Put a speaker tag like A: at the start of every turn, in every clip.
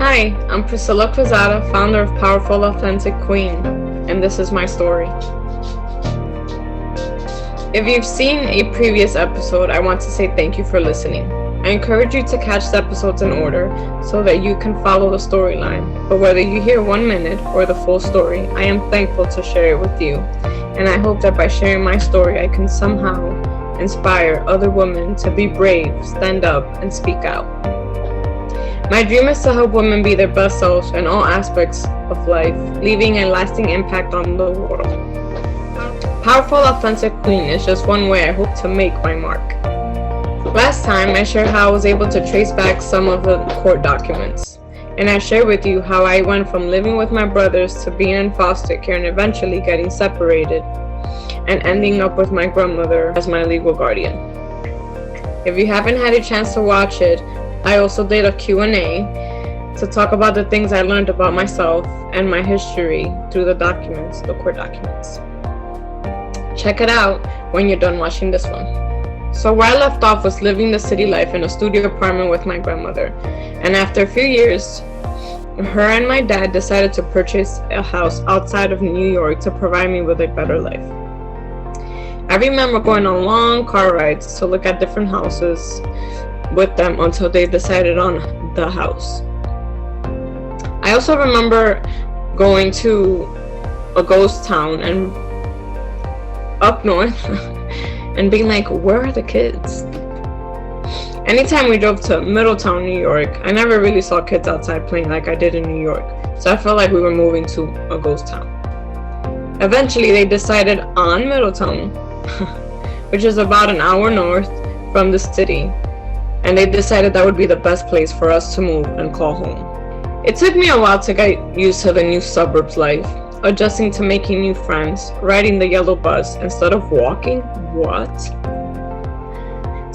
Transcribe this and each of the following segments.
A: Hi, I'm Priscilla, founder of Powerful Authentic Queen, and this is my story. If you've seen a previous episode, I want to say thank you for listening. I encourage you to catch the episodes in order so that you can follow the storyline. But whether you hear 1 minute or the full story, I am thankful to share it with you. And I hope that by sharing my story, I can somehow inspire other women to be brave, stand up, and speak out. My dream is to help women be their best selves in all aspects of life, leaving a lasting impact on the world. Powerful Authentic Queen is just one way I hope to make my mark. Last time, I shared how I was able to trace back some of the court documents. And I shared with you how I went from living with my brothers to being in foster care and eventually getting separated and ending up with my grandmother as my legal guardian. If you haven't had a chance to watch it, I also did a Q&A to talk about the things I learned about myself and my history through the court documents. Check it out when you're done watching this one. So where I left off was living the city life in a studio apartment with my grandmother. And after a few years, her and my dad decided to purchase a house outside of New York to provide me with a better life. I remember going on long car rides to look at different houses with them until they decided on the house. I also remember going to a ghost town and up north and being like, where are the kids? Anytime we drove to Middletown, New York, I never really saw kids outside playing like I did in New York, so I felt like we were moving to a ghost town. Eventually they decided on Middletown, which is about an hour north from the city, and they decided that would be the best place for us to move and call home. It took me a while to get used to the new suburbs life, adjusting to making new friends, riding the yellow bus instead of walking. What?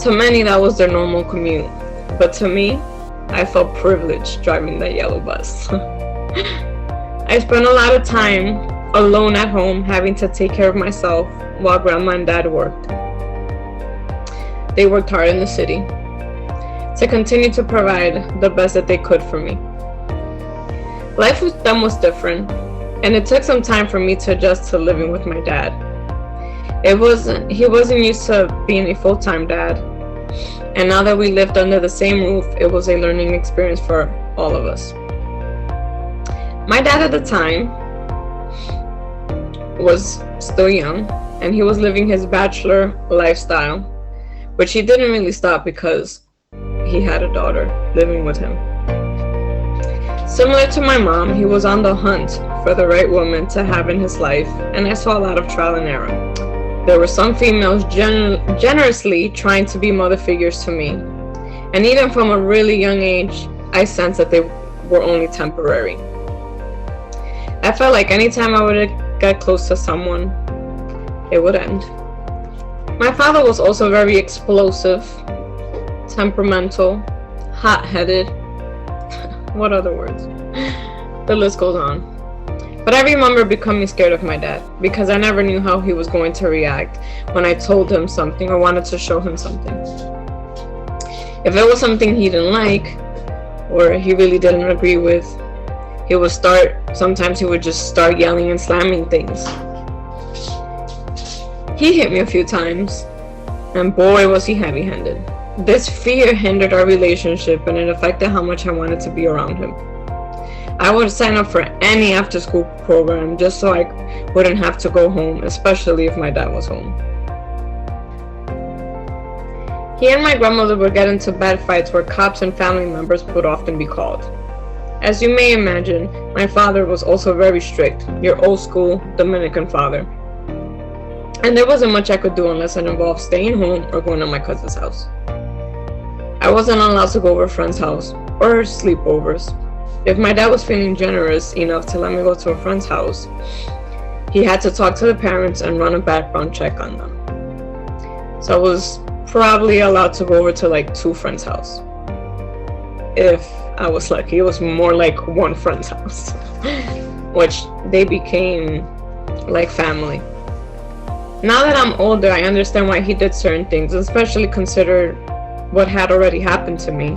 A: To many, that was their normal commute, but to me, I felt privileged driving that yellow bus. I spent a lot of time alone at home, having to take care of myself while grandma and dad worked. They worked hard in the city to continue to provide the best that they could for me. Life with them was different, and it took some time for me to adjust to living with my dad. He wasn't used to being a full-time dad, and now that we lived under the same roof, it was a learning experience for all of us. My dad at the time was still young, and he was living his bachelor lifestyle, which he didn't really stop because he had a daughter living with him. Similar to my mom, he was on the hunt for the right woman to have in his life, and I saw a lot of trial and error. There were some females generously trying to be mother figures to me, and even from a really young age, I sensed that they were only temporary. I felt like anytime I would get close to someone, it would end. My father was also very explosive, temperamental, hot-headed. What other words? The list goes on. But I remember becoming scared of my dad because I never knew how he was going to react when I told him something or wanted to show him something. If it was something he didn't like or he really didn't agree with, sometimes he would just start yelling and slamming things. He hit me a few times, and boy was he heavy-handed. This fear hindered our relationship, and it affected how much I wanted to be around him. I would sign up for any after-school program just so I wouldn't have to go home, especially if my dad was home. He and my grandmother would get into bad fights where cops and family members would often be called. As you may imagine, my father was also very strict, your old-school Dominican father. And there wasn't much I could do unless it involved staying home or going to my cousin's house. I wasn't allowed to go over a friend's house or sleepovers. If my dad was feeling generous enough to let me go to a friend's house, he had to talk to the parents and run a background check on them. So I was probably allowed to go over to like 2 friends' house. If I was lucky, it was more like 1 friend's house, which they became like family. Now that I'm older, I understand why he did certain things, especially considered what had already happened to me,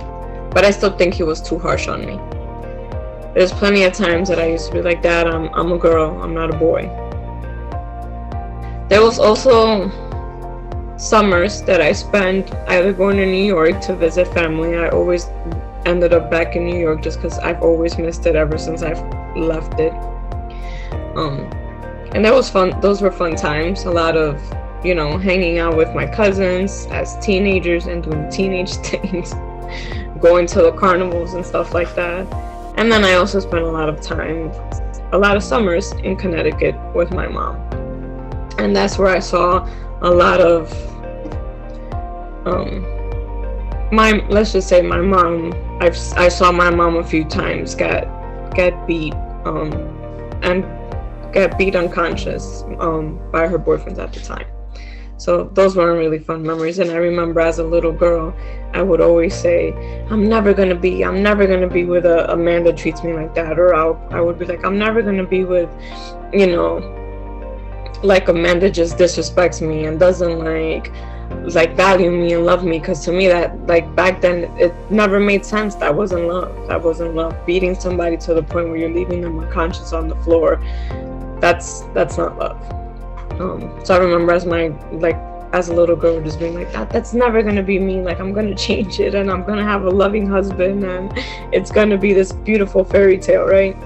A: but I still think he was too harsh on me. There's plenty of times that I used to be like, Dad, I'm a girl, I'm not a boy. There was also summers that I spent either going to New York to visit family. I always ended up back in New York just because I've always missed it ever since I've left it. And that was fun. Those were fun times. A lot of, hanging out with my cousins as teenagers and doing teenage things, going to the carnivals and stuff like that. And then I also spent a lot of summers in Connecticut with my mom. And that's where I saw a lot of let's just say my mom. I saw my mom a few times get beat and get beat unconscious by her boyfriends at the time. So those weren't really fun memories. And I remember as a little girl, I would always say, I'm never gonna be with a man that treats me like that. Or I would be like, I'm never gonna be with, like a man that just disrespects me and doesn't like value me and love me. Because to me, that, like, back then, it never made sense. That wasn't love. Beating somebody to the point where you're leaving them unconscious on the floor, that's not love. So I remember as a little girl just being like, that's never gonna be me. Like, I'm gonna change it, and I'm gonna have a loving husband, and it's gonna be this beautiful fairy tale, right?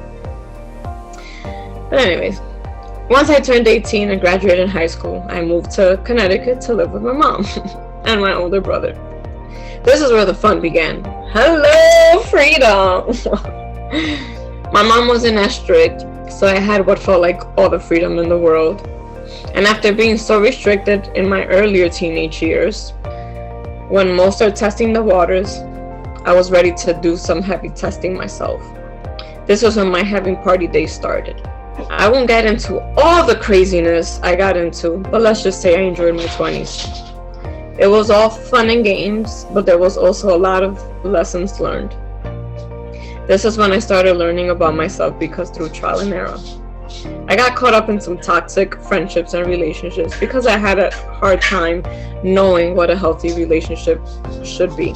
A: But anyways, once I turned 18 and graduated high school, I moved to Connecticut to live with my mom and my older brother. This is where the fun began. Hello, freedom! My mom wasn't as strict, so I had what felt like all the freedom in the world. And after being so restricted in my earlier teenage years, when most are testing the waters, I was ready to do some heavy testing myself. This was when my having party days started. I won't get into all the craziness I got into, but let's just say I enjoyed my 20s. It was all fun and games, but there was also a lot of lessons learned. This is when I started learning about myself, because through trial and error, I got caught up in some toxic friendships and relationships because I had a hard time knowing what a healthy relationship should be.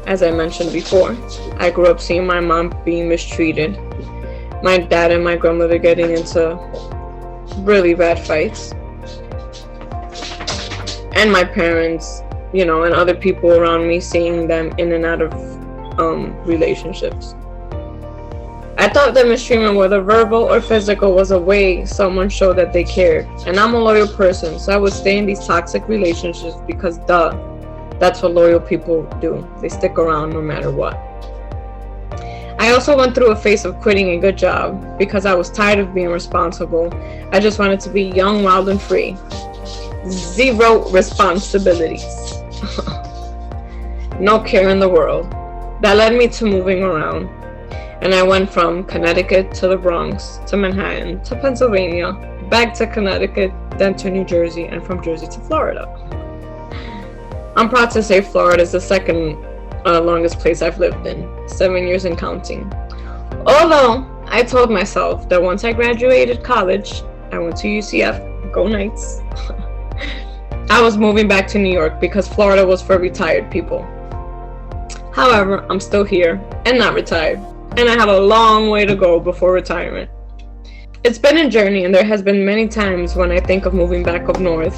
A: As I mentioned before, I grew up seeing my mom being mistreated, my dad and my grandmother getting into really bad fights, and my parents, and other people around me, seeing them in and out of relationships. I thought that mistreatment, whether verbal or physical, was a way someone showed that they cared. And I'm a loyal person, so I would stay in these toxic relationships because that's what loyal people do. They stick around no matter what. I also went through a phase of quitting a good job because I was tired of being responsible. I just wanted to be young, wild, and free. Zero responsibilities. No care in the world. That led me to moving around. And I went from Connecticut to the Bronx, to Manhattan, to Pennsylvania, back to Connecticut, then to New Jersey, and from Jersey to Florida. I'm proud to say Florida is the second longest place I've lived in, 7 years and counting. Although, I told myself that once I graduated college, I went to UCF, go Knights, I was moving back to New York because Florida was for retired people. However, I'm still here and not retired. And I have a long way to go before retirement. It's been a journey, and there has been many times when I think of moving back up north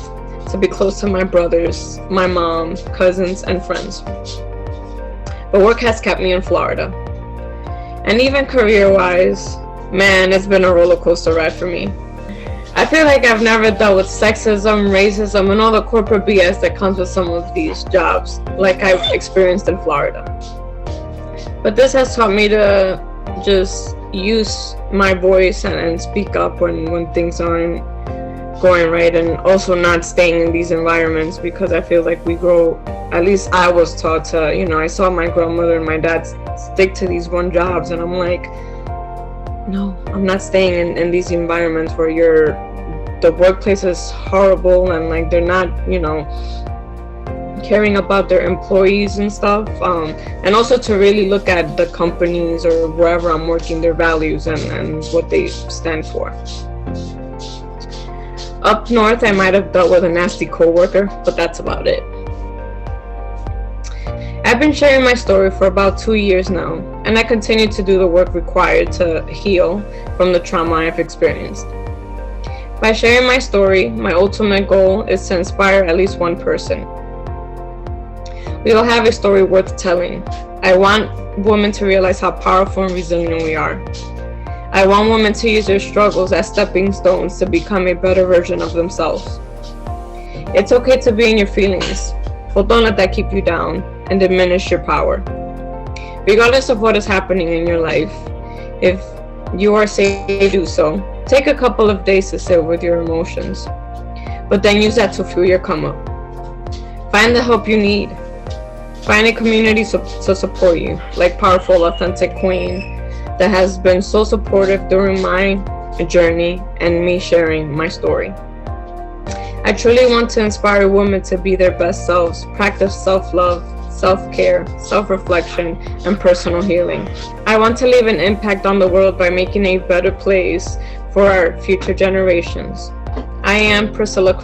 A: to be close to my brothers, my mom, cousins, and friends. But work has kept me in Florida. And even career-wise, man, it's been a roller coaster ride for me. I feel like I've never dealt with sexism, racism, and all the corporate BS that comes with some of these jobs, like I've experienced in Florida. But this has taught me to just use my voice and speak up when things aren't going right, and also not staying in these environments, because I feel like we grow, at least I was taught to, I saw my grandmother and my dad stick to these one jobs, and I'm like, no, I'm not staying in these environments where the workplace is horrible and like they're not, caring about their employees and stuff, and also to really look at the companies or wherever I'm working, their values and what they stand for. Up north, I might have dealt with a nasty coworker, but that's about it. I've been sharing my story for about 2 years now, and I continue to do the work required to heal from the trauma I've experienced. By sharing my story, my ultimate goal is to inspire at least one person. We all have a story worth telling. I want women to realize how powerful and resilient we are. I want women to use their struggles as stepping stones to become a better version of themselves. It's okay to be in your feelings, but don't let that keep you down and diminish your power. Regardless of what is happening in your life, if you are safe to do so, take a couple of days to sit with your emotions, but then use that to fuel your come up. Find the help you need. Find a community to support you, like Powerful Authentic Queen, that has been so supportive during my journey and me sharing my story. I truly want to inspire women to be their best selves, practice self-love, self-care, self-reflection, and personal healing. I want to leave an impact on the world by making a better place for our future generations. I am Priscilla,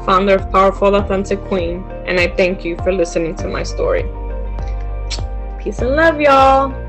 A: founder of Powerful Authentic Queen, and I thank you for listening to my story. Peace and love, y'all.